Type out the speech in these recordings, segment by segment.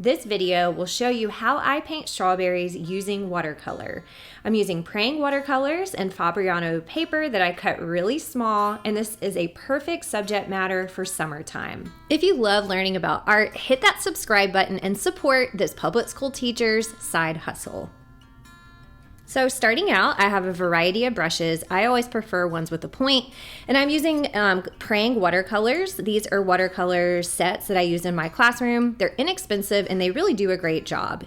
This video will show you how I paint strawberries using watercolor. I'm using Prang watercolors and Fabriano paper that I cut really small, and this is a perfect subject matter for summertime. If you love learning about art, hit that subscribe button and support this public school teacher's side hustle. So starting out, I have a variety of brushes. I always prefer ones with a point, and I'm using Prang watercolors. These are watercolor sets that I use in my classroom. They're inexpensive and they really do a great job.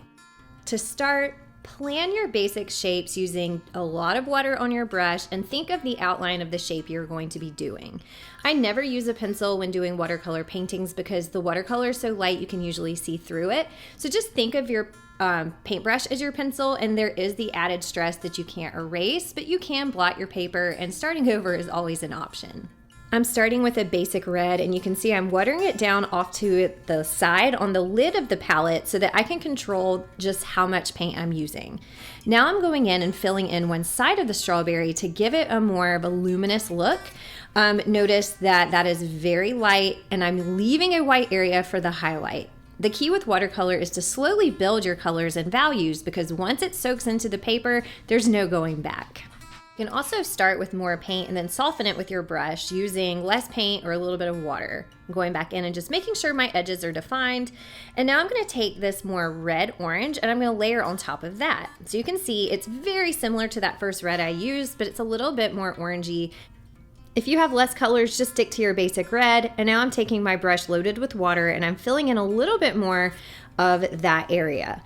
To start, plan your basic shapes using a lot of water on your brush and think of the outline of the shape you're going to be doing. I never use a pencil when doing watercolor paintings because the watercolor is so light you can usually see through it. So just think of your paintbrush as your pencil, and there is the added stress that you can't erase, but you can blot your paper, and starting over is always an option. I'm starting with a basic red, and you can see I'm watering it down off to the side on the lid of the palette so that I can control just how much paint I'm using. Now I'm going in and filling in one side of the strawberry to give it a more of a luminous look. Notice that that is very light, and I'm leaving a white area for the highlight. The key with watercolor is to slowly build your colors and values because once it soaks into the paper, there's no going back. You can also start with more paint and then soften it with your brush using less paint or a little bit of water. I'm going back in and just making sure my edges are defined. And now I'm going to take this more red-orange and I'm going to layer on top of that. So you can see it's very similar to that first red I used, but it's a little bit more orangey. If you have less colors, just stick to your basic red. And now I'm taking my brush loaded with water and I'm filling in a little bit more of that area.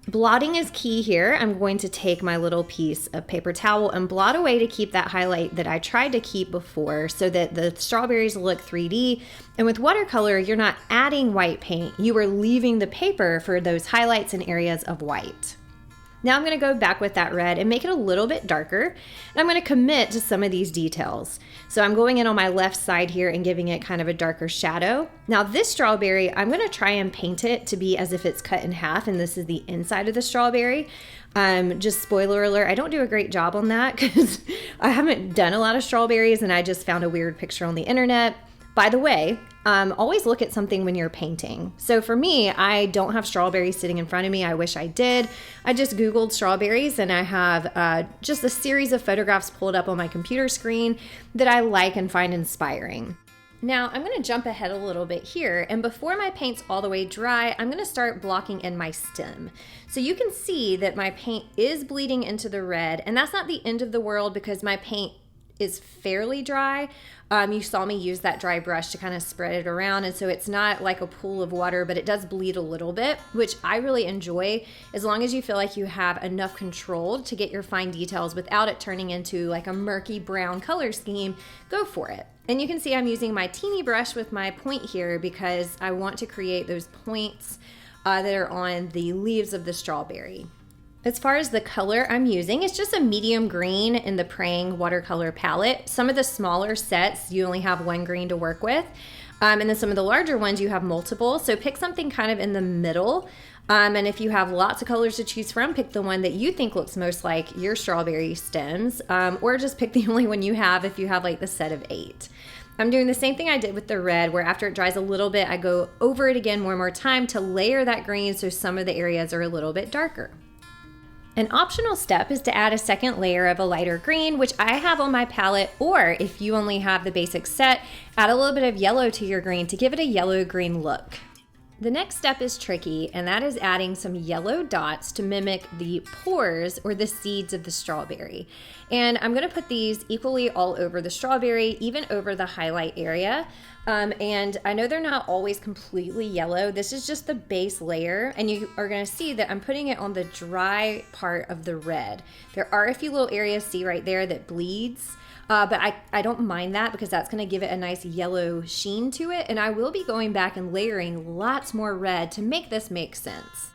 Blotting is key here. I'm going to take my little piece of paper towel and blot away to keep that highlight that I tried to keep before so that the strawberries look 3D. And with watercolor, you're not adding white paint. You are leaving the paper for those highlights and areas of white. Now I'm going to go back with that red and make it a little bit darker, and I'm going to commit to some of these details. So I'm going in on my left side here and giving it kind of a darker shadow. Now this strawberry, I'm going to try and paint it to be as if it's cut in half, and this is the inside of the strawberry. Just spoiler alert, I don't do a great job on that because I haven't done a lot of strawberries and I just found a weird picture on the internet. By the way, always look at something when you're painting. So for me, I don't have strawberries sitting in front of me. I wish I did. I just Googled strawberries and I have just a series of photographs pulled up on my computer screen that I like and find inspiring. Now I'm going to jump ahead a little bit here, and before my paint's all the way dry, I'm going to start blocking in my stem. So you can see that my paint is bleeding into the red, and that's not the end of the world because my paint is fairly dry. You saw me use that dry brush to kind of spread it around, and so it's not like a pool of water, but it does bleed a little bit, which I really enjoy as long as you feel like you have enough control to get your fine details without it turning into like a murky brown color scheme. Go for it. And you can see I'm using my teeny brush with my point here because I want to create those points that are on the leaves of the strawberry. As far as the color I'm using, it's just a medium green in the Prang watercolor palette. Some of the smaller sets, you only have one green to work with. And then some of the larger ones, you have multiple. So pick something kind of in the middle. And if you have lots of colors to choose from, pick the one that you think looks most like your strawberry stems. Or just pick the only one you have if you have like the set of 8. I'm doing the same thing I did with the red, where after it dries a little bit, I go over it again one more time to layer that green so some of the areas are a little bit darker. An optional step is to add a second layer of a lighter green, which I have on my palette, or if you only have the basic set, add a little bit of yellow to your green to give it a yellow-green look. The next step is tricky, and that is adding some yellow dots to mimic the pores or the seeds of the strawberry. And I'm going to put these equally all over the strawberry, even over the highlight area. And I know they're not always completely yellow. This is just the base layer, and you are going to see that I'm putting it on the dry part of the red. There are a few little areas, see right there, that bleeds. But I don't mind that because that's going to give it a nice yellow sheen to it, and I will be going back and layering lots more red to make this make sense.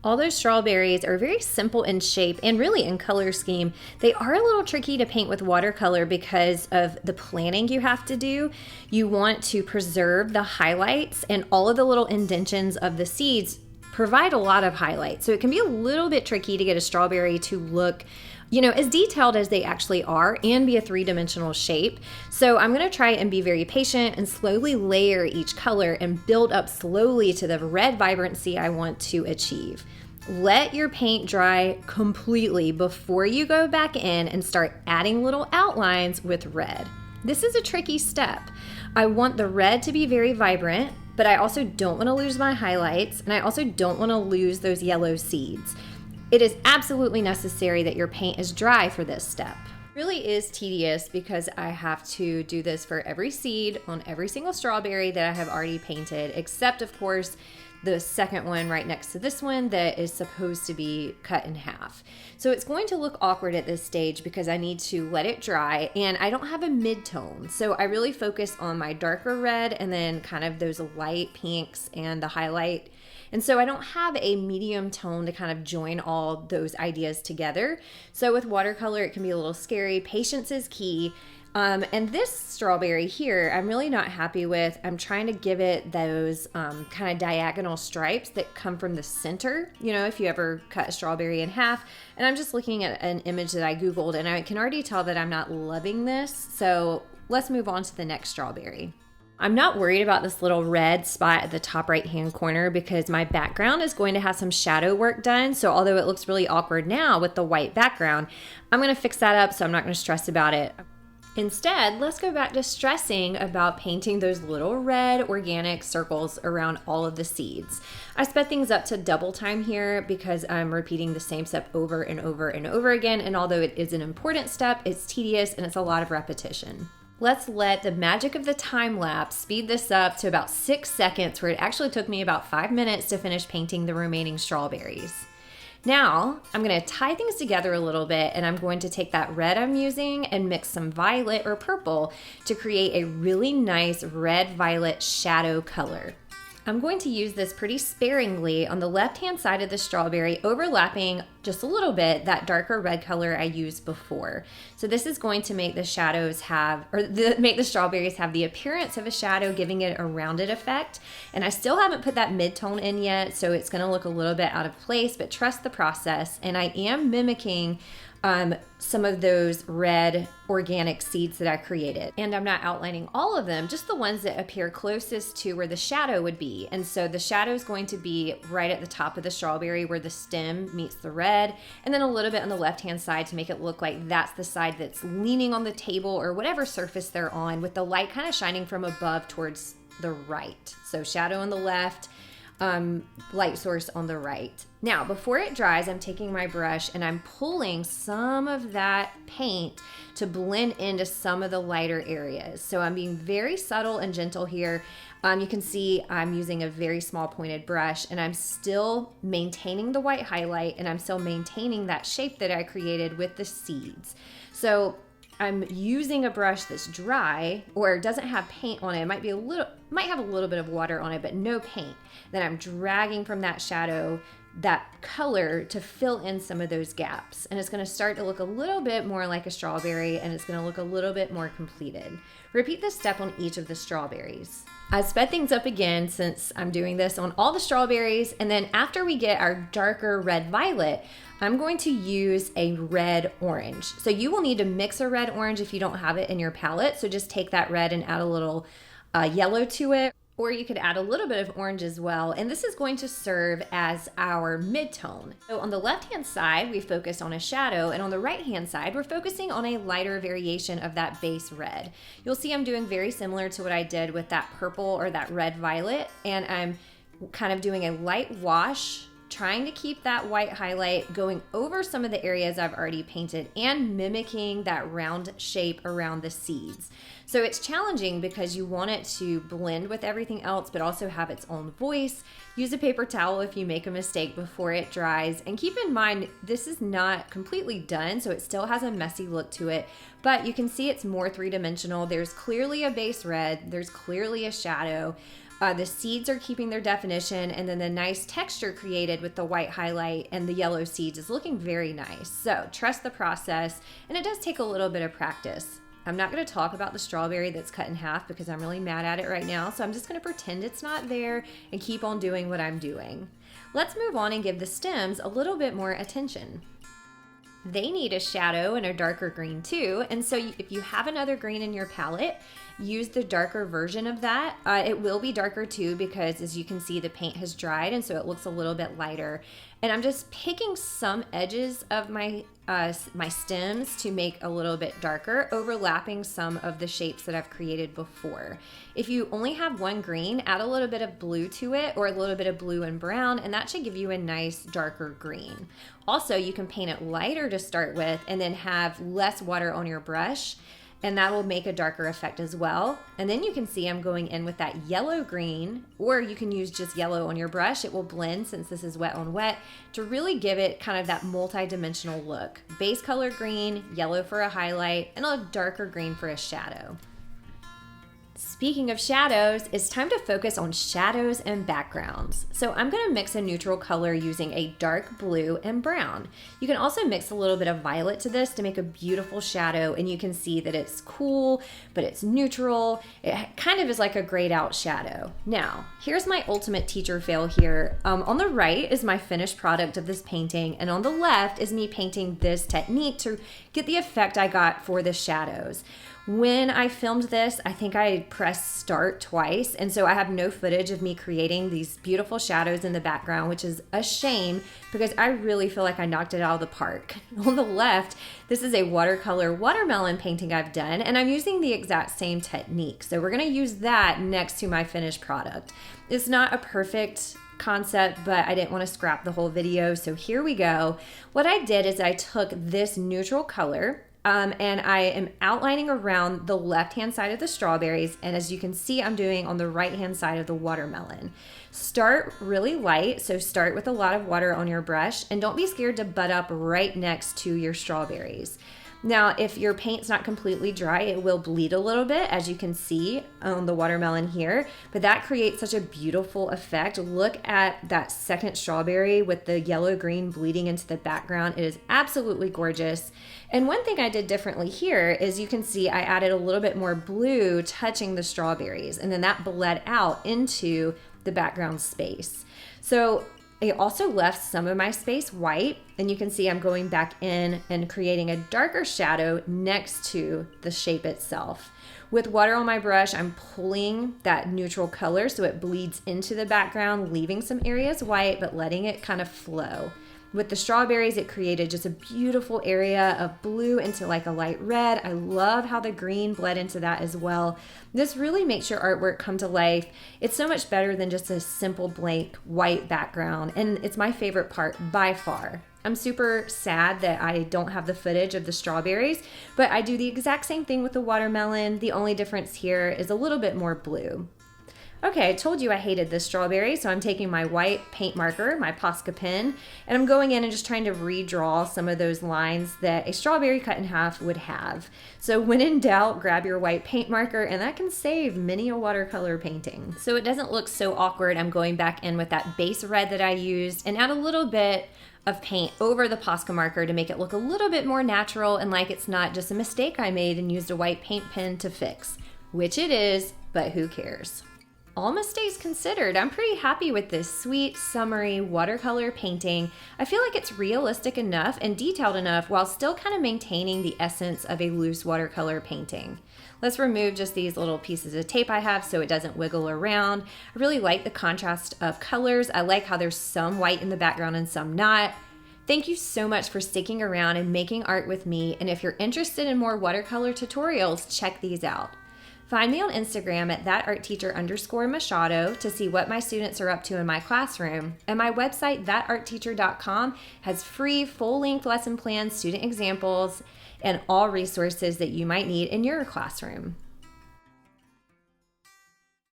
Although strawberries are very simple in shape and really in color scheme, they are a little tricky to paint with watercolor because of the planning you have to do. You want to preserve the highlights, and all of the little indentions of the seeds provide a lot of highlight. So it can be a little bit tricky to get a strawberry to look you know, as detailed as they actually are and be a three-dimensional shape. So I'm gonna try and be very patient and slowly layer each color and build up slowly to the red vibrancy I want to achieve. Let your paint dry completely before you go back in and start adding little outlines with red. This is a tricky step. I want the red to be very vibrant, but I also don't want to lose my highlights, and I also don't want to lose those yellow seeds. It is absolutely necessary that your paint is dry for this step. It really is tedious because I have to do this for every seed on every single strawberry that I have already painted, except of course the second one right next to this one that is supposed to be cut in half. So it's going to look awkward at this stage because I need to let it dry, and I don't have a mid-tone. So I really focus on my darker red and then kind of those light pinks and the highlight. And so I don't have a medium tone to kind of join all those ideas together. So with watercolor, it can be a little scary. Patience is key. And this strawberry here, I'm really not happy with. I'm trying to give it those kind of diagonal stripes that come from the center, you know, if you ever cut a strawberry in half. And I'm just looking at an image that I Googled, and I can already tell that I'm not loving this. So let's move on to the next strawberry. I'm not worried about this little red spot at the top right hand corner because my background is going to have some shadow work done. So although it looks really awkward now with the white background, I'm going to fix that up, so I'm not going to stress about it. Instead, let's go back to stressing about painting those little red organic circles around all of the seeds. I sped things up to double time here because I'm repeating the same step over and over and over again, and although it is an important step, it's tedious and it's a lot of repetition. Let's let the magic of the time lapse speed this up to about 6 seconds, where it actually took me about 5 minutes to finish painting the remaining strawberries. Now, I'm going to tie things together a little bit, and I'm going to take that red I'm using and mix some violet or purple to create a really nice red-violet shadow color. I'm going to use this pretty sparingly on the left-hand side of the strawberry, overlapping just a little bit that darker red color I used before. So this is going to make the shadows make the strawberries have the appearance of a shadow, giving it a rounded effect. And I still haven't put that mid-tone in yet, so it's gonna look a little bit out of place, but trust the process. And I am mimicking some of those red organic seeds that I created. And I'm not outlining all of them, just the ones that appear closest to where the shadow would be. And so the shadow is going to be right at the top of the strawberry where the stem meets the red, and then a little bit on the left-hand side to make it look like that's the side that's leaning on the table or whatever surface they're on, with the light kind of shining from above towards the right. So shadow on the left, light source on the right. Now, before it dries, I'm taking my brush and I'm pulling some of that paint to blend into some of the lighter areas. So I'm being very subtle and gentle here. You can see I'm using a very small pointed brush, and I'm still maintaining the white highlight, and I'm still maintaining that shape that I created with the seeds. So I'm using a brush that's dry or doesn't have paint on it. It might have a little bit of water on it, but no paint. Then I'm dragging from that shadow that color to fill in some of those gaps. And it's gonna start to look a little bit more like a strawberry, and it's gonna look a little bit more completed. Repeat this step on each of the strawberries. I sped things up again since I'm doing this on all the strawberries, and then after we get our darker red violet, I'm going to use a red orange. So you will need to mix a red orange if you don't have it in your palette. So just take that red and add a little yellow to it, or you could add a little bit of orange as well. And this is going to serve as our mid-tone. So on the left-hand side, we focus on a shadow, and on the right-hand side, we're focusing on a lighter variation of that base red. You'll see I'm doing very similar to what I did with that purple or that red violet, and I'm kind of doing a light wash, trying to keep that white highlight going over some of the areas I've already painted and mimicking that round shape around the seeds. So it's challenging because you want it to blend with everything else, but also have its own voice. Use a paper towel if you make a mistake before it dries. And keep in mind, this is not completely done, so it still has a messy look to it, but you can see it's more three-dimensional. There's clearly a base red, there's clearly a shadow. The seeds are keeping their definition, and then the nice texture created with the white highlight and the yellow seeds is looking very nice. So trust the process, and it does take a little bit of practice. I'm not going to talk about the strawberry that's cut in half because I'm really mad at it right now, so I'm just going to pretend it's not there and keep on doing what I'm doing. Let's move on and give the stems a little bit more attention. they need a shadow and a darker green too. And so if you have another green in your palette, use the darker version of that. It will be darker too because, as you can see, the paint has dried and so it looks a little bit lighter. And I'm just picking some edges of my stems to make a little bit darker, overlapping some of the shapes that I've created before. If you only have one green, add a little bit of blue to it, or a little bit of blue and brown, and that should give you a nice darker green. Also, you can paint it lighter to start with and then have less water on your brush, and that will make a darker effect as well. And then you can see I'm going in with that yellow green, or you can use just yellow on your brush. It will blend since this is wet on wet to really give it kind of that multi-dimensional look. Base color green, yellow for a highlight, and a darker green for a shadow. Speaking of shadows, it's time to focus on shadows and backgrounds. So I'm going to mix a neutral color using a dark blue and brown. You can also mix a little bit of violet to this to make a beautiful shadow, and you can see that it's cool, but it's neutral. It kind of is like a grayed out shadow. Now, here's my ultimate teacher fail here. On the right is my finished product of this painting, and on the left is me painting this technique to get the effect I got for the shadows. When I filmed this, I think I pressed start twice, and so I have no footage of me creating these beautiful shadows in the background, which is a shame because I really feel like I knocked it out of the park. On the left, this is a watercolor watermelon painting I've done, and I'm using the exact same technique. So we're gonna use that next to my finished product. It's not a perfect concept, but I didn't want to scrap the whole video, so here we go. What I did is I took this neutral color, and I am outlining around the left-hand side of the strawberries, and as you can see, I'm doing on the right-hand side of the watermelon. Start really light, so start with a lot of water on your brush, and don't be scared to butt up right next to your strawberries. Now, if your paint's not completely dry, it will bleed a little bit, as you can see on the watermelon here, but that creates such a beautiful effect. Look at that second strawberry with the yellow-green bleeding into the background. It is absolutely gorgeous. And one thing I did differently here is you can see I added a little bit more blue touching the strawberries, and then that bled out into the background space. So I also left some of my space white, and you can see I'm going back in and creating a darker shadow next to the shape itself. With water on my brush, I'm pulling that neutral color so it bleeds into the background, leaving some areas white, but letting it kind of flow. With the strawberries, it created just a beautiful area of blue into like a light red. I love how the green bled into that as well. This really makes your artwork come to life. It's so much better than just a simple blank white background, and it's my favorite part by far. I'm super sad that I don't have the footage of the strawberries, but I do the exact same thing with the watermelon. The only difference here is a little bit more blue. Okay, I told you I hated this strawberry, so I'm taking my white paint marker, my Posca pen, and I'm going in and just trying to redraw some of those lines that a strawberry cut in half would have. So when in doubt, grab your white paint marker, and that can save many a watercolor painting. So it doesn't look so awkward, I'm going back in with that base red that I used and add a little bit of paint over the Posca marker to make it look a little bit more natural and like it's not just a mistake I made and used a white paint pen to fix, which it is, but who cares? All mistakes considered, I'm pretty happy with this sweet, summery watercolor painting. I feel like it's realistic enough and detailed enough while still kind of maintaining the essence of a loose watercolor painting. Let's remove just these little pieces of tape I have so it doesn't wiggle around. I really like the contrast of colors. I like how there's some white in the background and some not. Thank you so much for sticking around and making art with me, and if you're interested in more watercolor tutorials, check these out. Find me on Instagram at thatartteacher_Machado to see what my students are up to in my classroom. And my website, thatartteacher.com, has free full-length lesson plans, student examples, and all resources that you might need in your classroom.